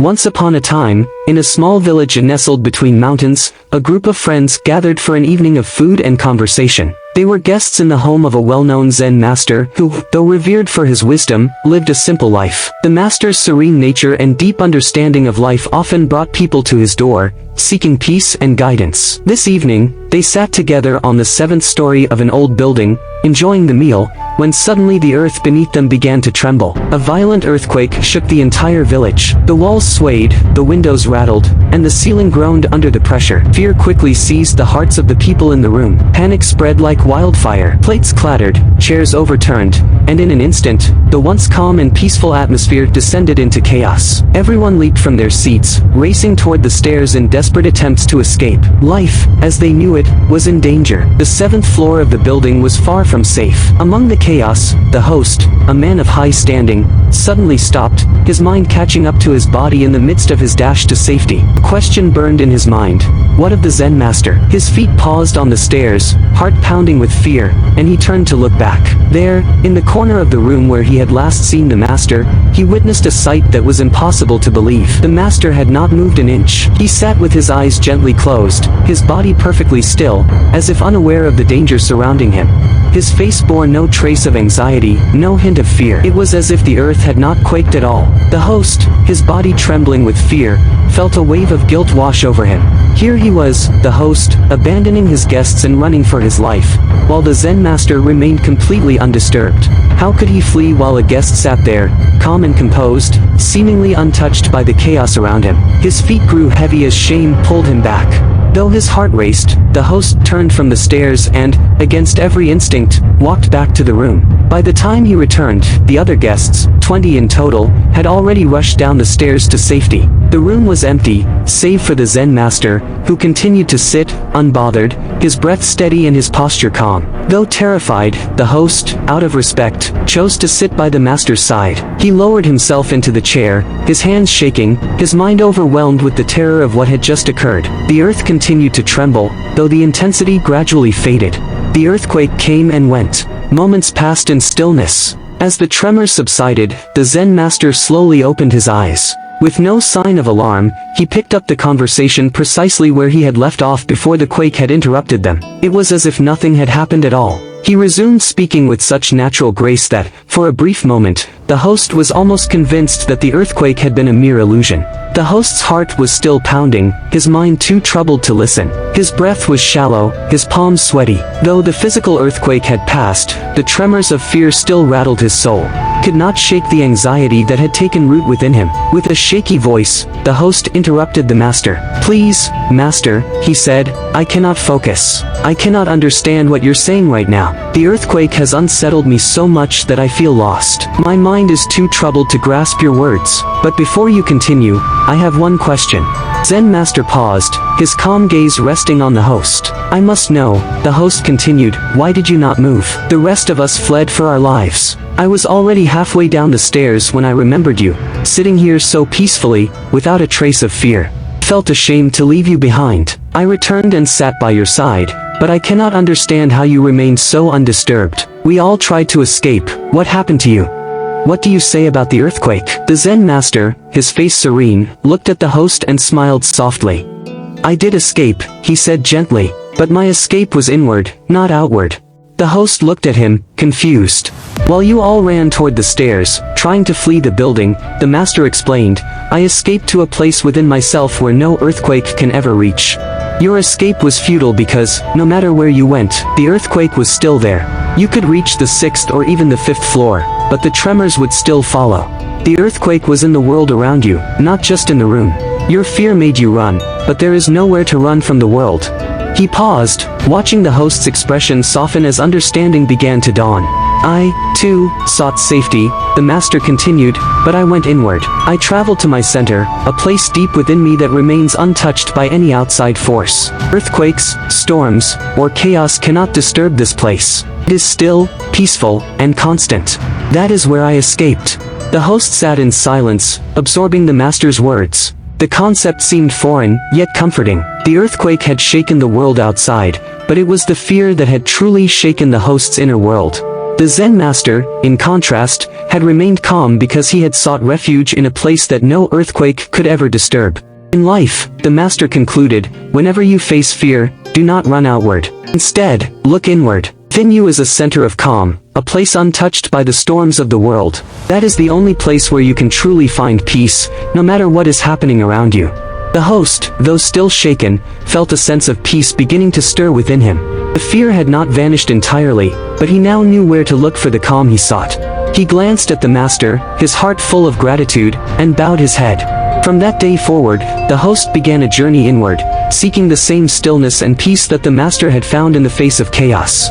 Once upon a time, in a small village nestled between mountains, a group of friends gathered for an evening of food and conversation. They were guests in the home of a well-known Zen master who, though revered for his wisdom, lived a simple life. The master's serene nature and deep understanding of life often brought people to his door, seeking peace and guidance. This evening, they sat together on the 7th story of an old building, enjoying the meal, when suddenly the earth beneath them began to tremble. A violent earthquake shook the entire village. The walls swayed, the windows rattled, and the ceiling groaned under the pressure. Fear quickly seized the hearts of the people in the room. Panic spread like wildfire. Plates clattered, chairs overturned, and in an instant, the once calm and peaceful atmosphere descended into chaos. Everyone leaped from their seats, racing toward the stairs in desperate attempts to escape. Life, as they knew it, was in danger. The 7th floor of the building was far from safe. Among the chaos, the host, a man of high standing, suddenly stopped, his mind catching up to his body in the midst of his dash to safety. A question burned in his mind. What of the Zen master? His feet paused on the stairs, heart pounding with fear, and he turned to look back. There, in the corner of the room where he had last seen the master, he witnessed a sight that was impossible to believe. The master had not moved an inch. He sat with his eyes gently closed, his body perfectly still, as if unaware of the danger surrounding him. His face bore no trace of anxiety, no hint of fear. It was as if the earth had not quaked at all. The host, his body trembling with fear, felt a wave of guilt wash over him. Here he was, the host, abandoning his guests and running for his life, while the Zen master remained completely undisturbed. How could he flee while a guest sat there, calm and composed, seemingly untouched by the chaos around him? His feet grew heavy as shame pulled him back. Though his heart raced, the host turned from the stairs and, against every instinct, walked back to the room. By the time he returned, the other guests, 20 in total, had already rushed down the stairs to safety. The room was empty, save for the Zen master, who continued to sit, unbothered, his breath steady and his posture calm. Though terrified, the host, out of respect, chose to sit by the master's side. He lowered himself into the chair, his hands shaking, his mind overwhelmed with the terror of what had just occurred. The earth continued to tremble, though the intensity gradually faded. The earthquake came and went. Moments passed in stillness. As the tremors subsided, the Zen master slowly opened his eyes. With no sign of alarm, he picked up the conversation precisely where he had left off before the quake had interrupted them. It was as if nothing had happened at all. He resumed speaking with such natural grace that, for a brief moment, the host was almost convinced that the earthquake had been a mere illusion. The host's heart was still pounding, his mind too troubled to listen. His breath was shallow, his palms sweaty. Though the physical earthquake had passed, the tremors of fear still rattled his soul. He could not shake the anxiety that had taken root within him. With a shaky voice, the host interrupted the master. "Please, master," he said, "I cannot focus. I cannot understand what you're saying right now. The earthquake has unsettled me so much that I feel lost. My mind is too troubled to grasp your words. But before you continue, I have one question." Zen master paused, his calm gaze resting on the host. "I must know," the host continued, "why did you not move? The rest of us fled for our lives. I was already halfway down the stairs when I remembered you, sitting here so peacefully, without a trace of fear. Felt ashamed to leave you behind. I returned and sat by your side, but I cannot understand how you remained so undisturbed. We all tried to escape. What happened to you? What do you say about the earthquake?" The Zen master, his face serene, looked at the host and smiled softly. "I did escape," he said gently, "but my escape was inward, not outward." The host looked at him, confused. "While you all ran toward the stairs, trying to flee the building," the master explained, "I escaped to a place within myself where no earthquake can ever reach. Your escape was futile because, no matter where you went, the earthquake was still there. You could reach the 6th or even the 5th floor, but the tremors would still follow. The earthquake was in the world around you, not just in the room. Your fear made you run, but there is nowhere to run from the world." He paused, watching the host's expression soften as understanding began to dawn. "I, too, sought safety," the master continued, "but I went inward. I traveled to my center, a place deep within me that remains untouched by any outside force. Earthquakes, storms, or chaos cannot disturb this place. It is still, peaceful, and constant. That is where I escaped." The host sat in silence, absorbing the master's words. The concept seemed foreign, yet comforting. The earthquake had shaken the world outside, but it was the fear that had truly shaken the host's inner world. The Zen master, in contrast, had remained calm because he had sought refuge in a place that no earthquake could ever disturb. In life, the master concluded, whenever you face fear, do not run outward. Instead, look inward. Within you is a center of calm, a place untouched by the storms of the world. That is the only place where you can truly find peace, no matter what is happening around you. The host, though still shaken, felt a sense of peace beginning to stir within him. The fear had not vanished entirely, but he now knew where to look for the calm he sought. He glanced at the master, his heart full of gratitude, and bowed his head. From that day forward, the host began a journey inward, seeking the same stillness and peace that the master had found in the face of chaos.